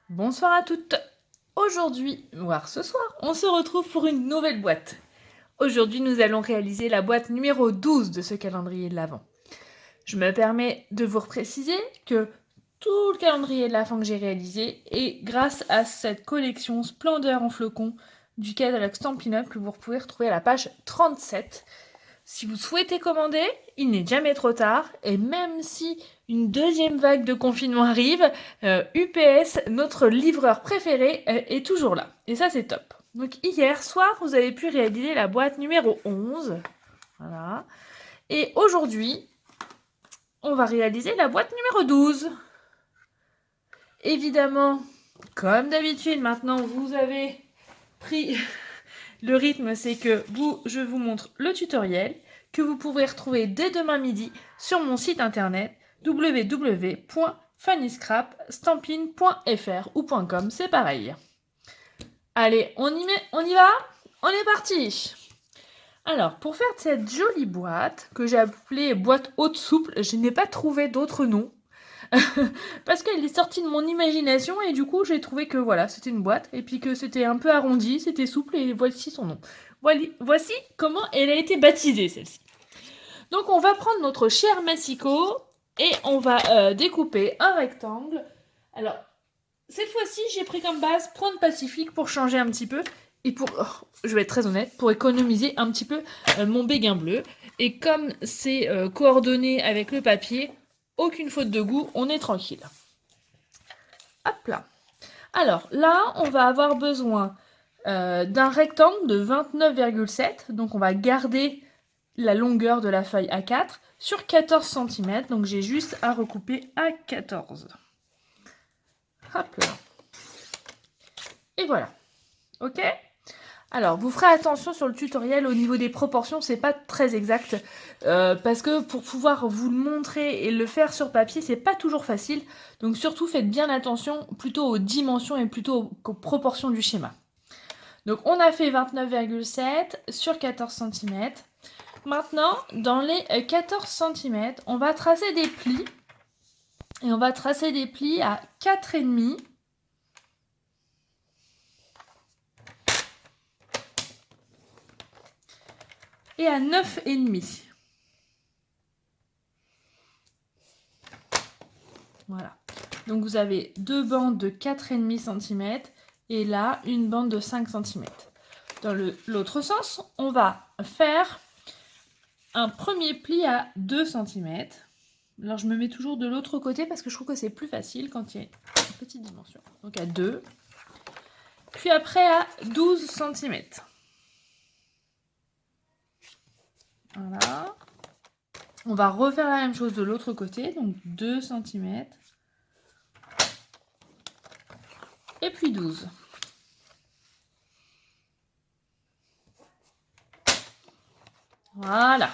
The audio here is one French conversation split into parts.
Bonsoir à toutes. Aujourd'hui, voire ce soir, on se retrouve pour une nouvelle boîte. Aujourd'hui, nous allons réaliser la boîte numéro 12 de ce calendrier de l'Avent. Je me permets de vous préciser que tout le calendrier de l'Avent que j'ai réalisé est grâce à cette collection Splendeur en flocons du catalogue Stampin' Up que vous pouvez retrouver à la page 37. Si vous souhaitez commander, il n'est jamais trop tard, et même si une deuxième vague de confinement arrive, UPS, notre livreur préféré, est toujours là. Et ça, c'est top. Donc hier soir, vous avez pu réaliser la boîte numéro 11. Voilà. Et aujourd'hui, on va réaliser la boîte numéro 12. Évidemment, comme d'habitude, maintenant, vous avez pris le rythme, c'est que je vous montre le tutoriel que vous pourrez retrouver dès demain midi sur mon site internet www.fannyscrapstampin.fr ou .com, c'est pareil. Allez, on y va. On est parti. Alors, pour faire cette jolie boîte, que j'ai appelée boîte haute souple, je n'ai pas trouvé d'autre nom. Parce qu'elle est sortie de mon imagination et du coup j'ai trouvé que voilà, c'était une boîte et puis que c'était un peu arrondi, c'était souple et voici son nom. Voici comment elle a été baptisée celle-ci. Donc on va prendre notre cher massicot et on va découper un rectangle. Alors cette fois-ci j'ai pris comme base Pointe Pacifique pour changer un petit peu et pour, je vais être très honnête, pour économiser un petit peu mon béguin bleu. Et comme c'est coordonné avec le papier, aucune faute de goût, on est tranquille. Hop là. Alors là, on va avoir besoin d'un rectangle de 29,7. Donc on va garder la longueur de la feuille A4 sur 14 cm. Donc j'ai juste à recouper à 14. Hop là. Et voilà. Ok ? Alors, vous ferez attention sur le tutoriel au niveau des proportions, c'est pas très exact, parce que pour pouvoir vous le montrer et le faire sur papier, c'est pas toujours facile. Donc surtout, faites bien attention plutôt aux dimensions et plutôt aux proportions du schéma. Donc on a fait 29,7 sur 14 cm. Maintenant, dans les 14 cm, on va tracer des plis. Et on va tracer des plis à 4,5 et à 9,5. Voilà. Donc vous avez deux bandes de 4,5 cm et là une bande de 5 cm. Dans l'autre sens, on va faire un premier pli à 2 cm. Alors je me mets toujours de l'autre côté parce que je trouve que c'est plus facile quand il y a une petite dimension. Donc à 2. Puis après à 12 cm. Voilà. On va refaire la même chose de l'autre côté, donc 2 cm. Et puis 12. Voilà.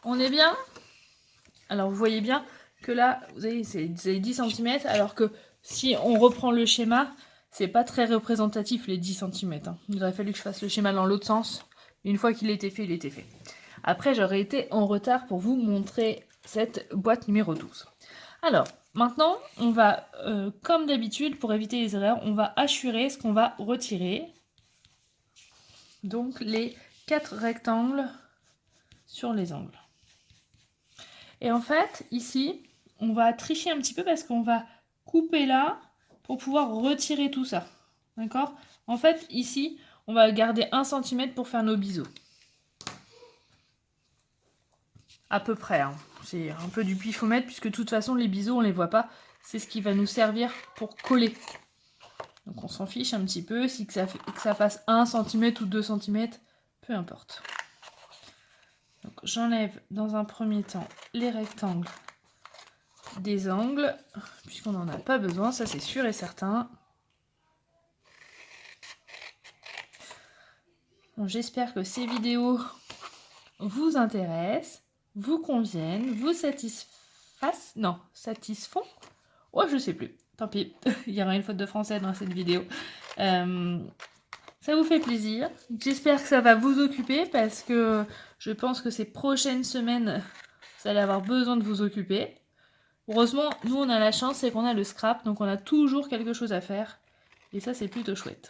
On est bien ? Alors vous voyez bien que là, vous avez 10 cm, alors que si on reprend le schéma, c'est pas très représentatif les 10 cm. Hein. Il aurait fallu que je fasse le schéma dans l'autre sens. Une fois qu'il était fait, il était fait. Après, j'aurais été en retard pour vous montrer cette boîte numéro 12. Alors, maintenant, on va, comme d'habitude, pour éviter les erreurs, on va hachurer ce qu'on va retirer. Donc, les 4 rectangles sur les angles. Et en fait, ici, on va tricher un petit peu parce qu'on va couper là pour pouvoir retirer tout ça. D'accord ? En fait, ici, on va garder 1 cm pour faire nos biseaux. À peu près. Hein. C'est un peu du pifomètre puisque de toute façon, les biseaux, on ne les voit pas. C'est ce qui va nous servir pour coller. Donc on s'en fiche un petit peu. Si que ça fasse 1 cm ou 2 cm, peu importe. Donc j'enlève dans un premier temps les rectangles des angles, puisqu'on n'en a pas besoin, ça c'est sûr et certain. Bon, j'espère que ces vidéos vous intéressent, vous conviennent, vous satisfont. Oh, je sais plus. Tant pis, il y aura une faute de français dans cette vidéo. Ça vous fait plaisir. J'espère que ça va vous occuper parce que je pense que ces prochaines semaines, vous allez avoir besoin de vous occuper. Heureusement, nous on a la chance, c'est qu'on a le scrap, donc on a toujours quelque chose à faire. Et ça, c'est plutôt chouette.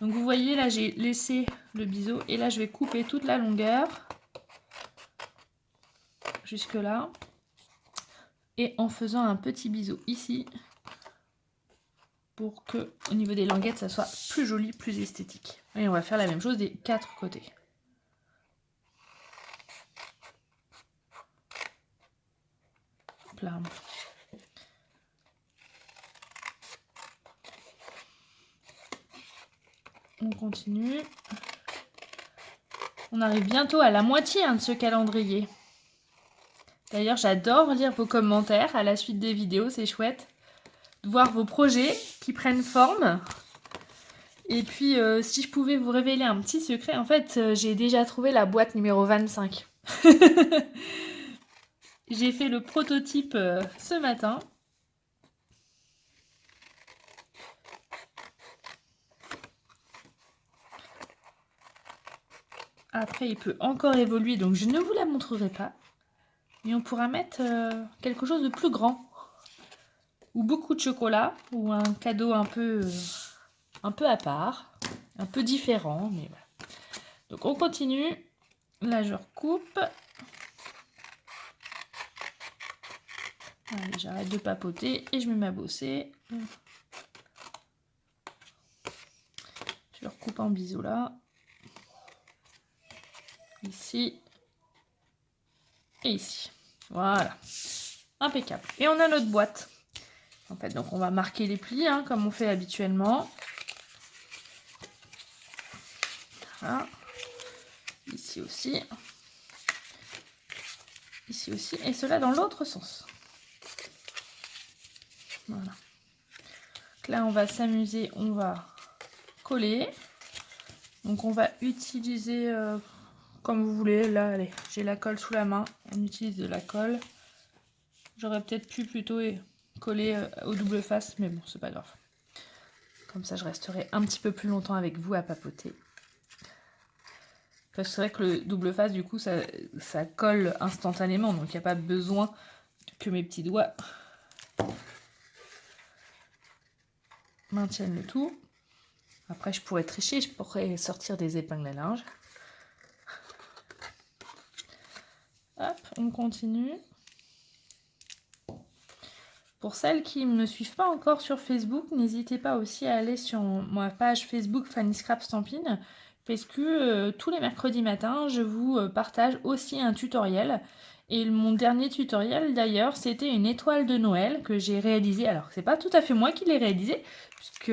Donc vous voyez, là j'ai laissé le biseau et là je vais couper toute la longueur. Jusque là. Et en faisant un petit biseau ici. Pour que au niveau des languettes, ça soit plus joli, plus esthétique. Et on va faire la même chose des 4 côtés. Hop là. On continue. On arrive bientôt à la moitié de ce calendrier. D'ailleurs, j'adore lire vos commentaires à la suite des vidéos, c'est chouette. De voir vos projets qui prennent forme. Et puis, si je pouvais vous révéler un petit secret, en fait, j'ai déjà trouvé la boîte numéro 25. J'ai fait le prototype ce matin. Après, il peut encore évoluer, donc je ne vous la montrerai pas. Mais on pourra mettre quelque chose de plus grand. Ou beaucoup de chocolat, ou un cadeau un peu à part, un peu différent. Mais voilà. Donc on continue. Là, je recoupe. Allez, j'arrête de papoter et je mets ma bossée. Je recoupe en biseau là. Ici. Et ici. Voilà. Impeccable. Et on a notre boîte. En fait, donc on va marquer les plis, hein, comme on fait habituellement. Voilà. Ici aussi. Ici aussi. Et cela dans l'autre sens. Voilà. Donc là, on va s'amuser. On va coller. Donc on va utiliser comme vous voulez. Là, allez, j'ai la colle sous la main. On utilise de la colle. J'aurais peut-être pu plutôt coller au double face, mais bon, c'est pas grave. Comme ça, je resterai un petit peu plus longtemps avec vous à papoter. Parce que c'est vrai que le double face, du coup, ça colle instantanément, donc il n'y a pas besoin que mes petits doigts maintiennent le tout. Après, je pourrais tricher, je pourrais sortir des épingles à linge. Hop, on continue. Pour celles qui ne me suivent pas encore sur Facebook, n'hésitez pas aussi à aller sur ma page Facebook Fanny Scrap Stampin', parce que tous les mercredis matins, je vous partage aussi un tutoriel. Et mon dernier tutoriel, d'ailleurs, c'était une étoile de Noël que j'ai réalisée. Alors, c'est pas tout à fait moi qui l'ai réalisée, puisque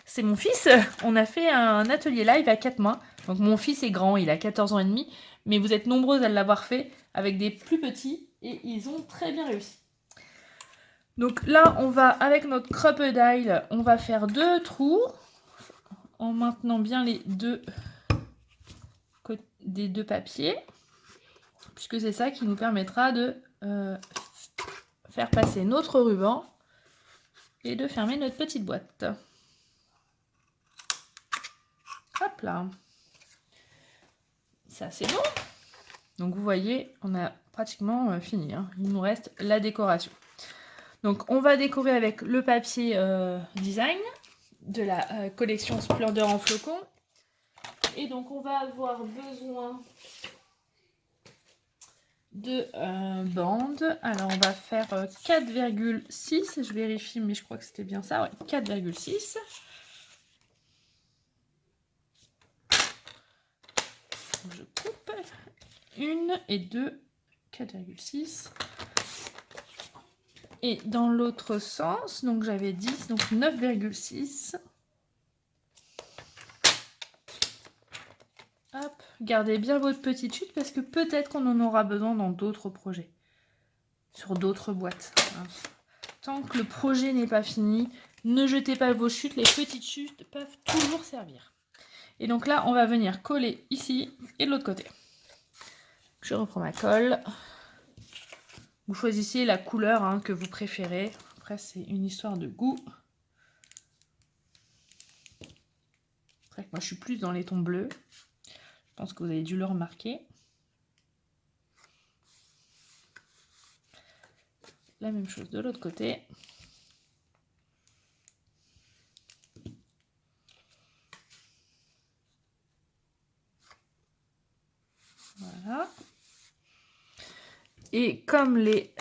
c'est mon fils. On a fait un atelier live à 4 mains. Donc, mon fils est grand, il a 14 ans et demi, mais vous êtes nombreuses à l'avoir fait avec des plus petits, et ils ont très bien réussi. Donc là, on va, avec notre crocodile, on va faire 2 trous en maintenant bien les des deux papiers, puisque c'est ça qui nous permettra de faire passer notre ruban et de fermer notre petite boîte. Hop là. Ça, c'est bon. Donc vous voyez, on a pratiquement fini. Hein. Il nous reste la décoration. Donc on va décorer avec le papier design de la collection Splendeur en flocon. Et donc on va avoir besoin de bandes. Alors on va faire 4,6. Je vérifie, mais je crois que c'était bien ça. Ouais, 4,6. Je coupe. 1 et 2. 4,6. Et dans l'autre sens, donc j'avais 10, donc 9,6. Hop, gardez bien votre petite chute parce que peut-être qu'on en aura besoin dans d'autres projets, sur d'autres boîtes. Hein. Tant que le projet n'est pas fini, ne jetez pas vos chutes, les petites chutes peuvent toujours servir. Et donc là, on va venir coller ici et de l'autre côté. Je reprends ma colle. Vous choisissez la couleur hein, que vous préférez. Après, c'est une histoire de goût. C'est vrai que moi, je suis plus dans les tons bleus. Je pense que vous avez dû le remarquer. la même chose de l'autre côté. Voilà. Et comme les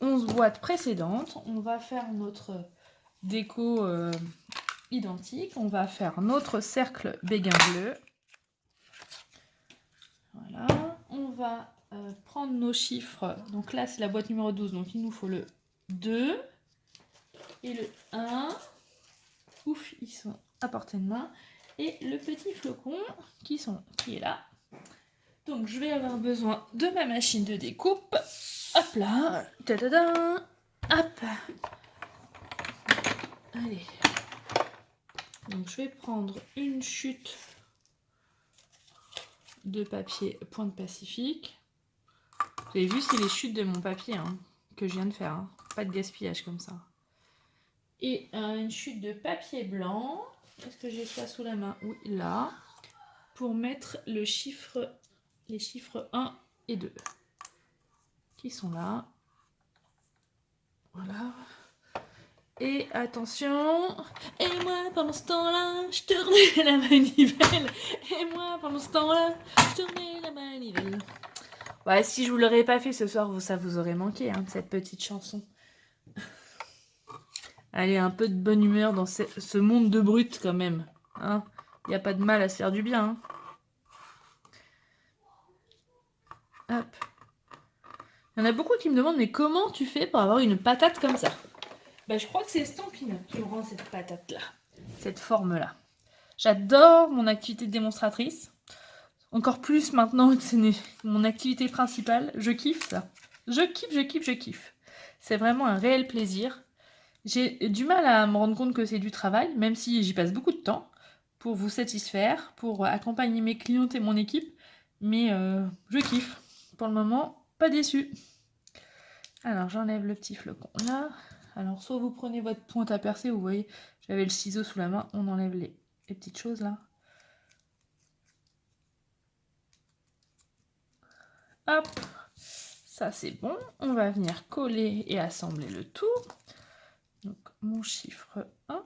11 boîtes précédentes, on va faire notre déco identique. On va faire notre cercle béguin bleu. Voilà. On va prendre nos chiffres. Donc là, c'est la boîte numéro 12. Donc il nous faut le 2 et le 1. Ouf, ils sont à portée de main. Et le petit flocon qui est là. Donc je vais avoir besoin de ma machine de découpe. Hop là. Ta-da-da. Hop. Allez. Donc je vais prendre une chute de papier Pointe Pacifique. Vous avez vu, c'est les chutes de mon papier que je viens de faire. Pas de gaspillage comme ça. Et une chute de papier blanc. Est-ce que j'ai ça sous la main? Oui, là. Pour mettre les chiffres 1 et 2. Qui sont là. Voilà. Et attention. Et moi, pendant ce temps-là, je tournais la manivelle. Et moi, pendant ce temps-là, je tournais la manivelle. Ouais, si je vous l'aurais pas fait ce soir, ça vous aurait manqué, de cette petite chanson. Allez, un peu de bonne humeur dans ce monde de brutes, quand même. Il n'y a pas de mal à se faire du bien. Hop. Il y en a beaucoup qui me demandent, mais comment tu fais pour avoir une patate comme ça? Je crois que c'est Stampin' Up qui me rend cette patate-là, cette forme-là. J'adore mon activité de démonstratrice. Encore plus maintenant que c'est mon activité principale. Je kiffe ça. Je kiffe. C'est vraiment un réel plaisir. J'ai du mal à me rendre compte que c'est du travail, même si j'y passe beaucoup de temps pour vous satisfaire, pour accompagner mes clientes et mon équipe. Mais je kiffe. Pour le moment, pas déçue. Alors, j'enlève le petit flocon là. Alors, soit vous prenez votre pointe à percer, vous voyez, j'avais le ciseau sous la main, on enlève les petites choses là. Hop, ça c'est bon. On va venir coller et assembler le tout. Donc, mon chiffre 1.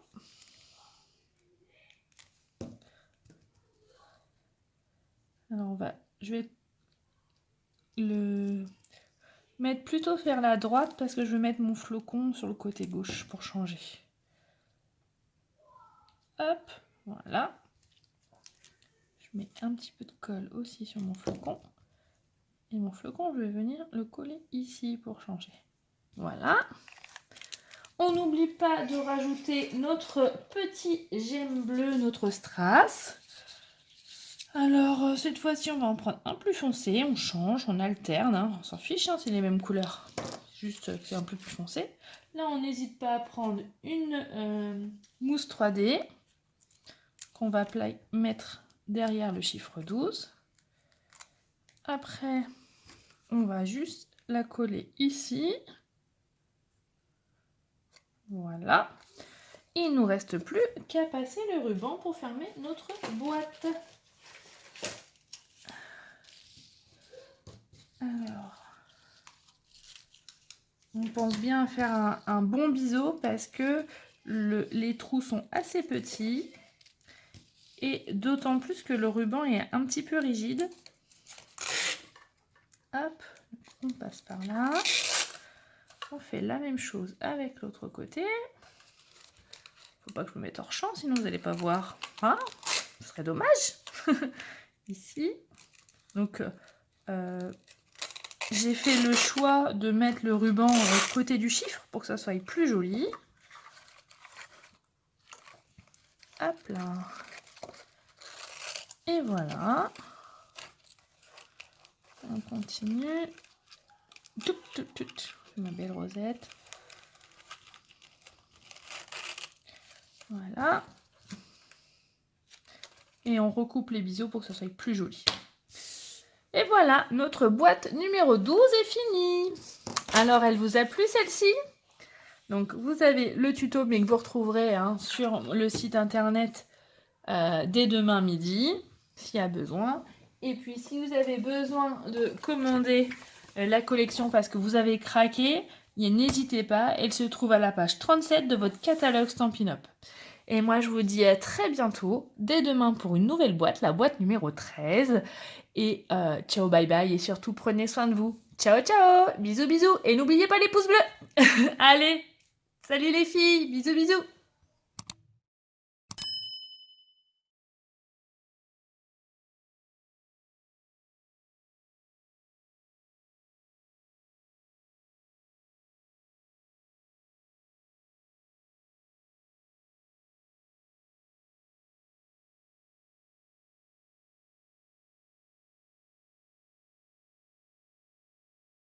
Alors, je vais le mettre plutôt vers la droite parce que je vais mettre mon flocon sur le côté gauche pour changer. Hop, voilà. Je mets un petit peu de colle aussi sur mon flocon. Et mon flocon, je vais venir le coller ici pour changer. Voilà. On n'oublie pas de rajouter notre petit gemme bleu, notre strass. Alors, cette fois-ci, on va en prendre un plus foncé. On change, on alterne. On s'en fiche, c'est les mêmes couleurs. Juste que c'est un peu plus foncé. Là, on n'hésite pas à prendre une mousse 3D qu'on va mettre derrière le chiffre 12. Après, on va juste la coller ici. Voilà. Il ne nous reste plus qu'à passer le ruban pour fermer notre boîte. Alors, on pense bien à faire un bon biseau parce que les trous sont assez petits et d'autant plus que le ruban est un petit peu rigide. Hop, on passe par là. On fait la même chose avec l'autre côté. Faut pas que je me mette hors champ, sinon vous n'allez pas voir. Ah, ce serait dommage. Ici. Donc, j'ai fait le choix de mettre le ruban à côté du chiffre pour que ça soit plus joli. Hop là. Et voilà. On continue. Ma belle rosette. Voilà. Et on recoupe les biseaux pour que ça soit plus joli. Et voilà, notre boîte numéro 12 est finie. Alors, elle vous a plu celle-ci? Donc, vous avez le tuto, mais que vous retrouverez sur le site internet dès demain midi, s'il y a besoin. Et puis, si vous avez besoin de commander la collection parce que vous avez craqué, Et n'hésitez pas, elle se trouve à la page 37 de votre catalogue Stampin' Up. Et moi, je vous dis à très bientôt, dès demain pour une nouvelle boîte, la boîte numéro 13. Et ciao, bye bye, et surtout prenez soin de vous. Ciao, ciao, bisous, bisous, et n'oubliez pas les pouces bleus. Allez, salut les filles, bisous, bisous.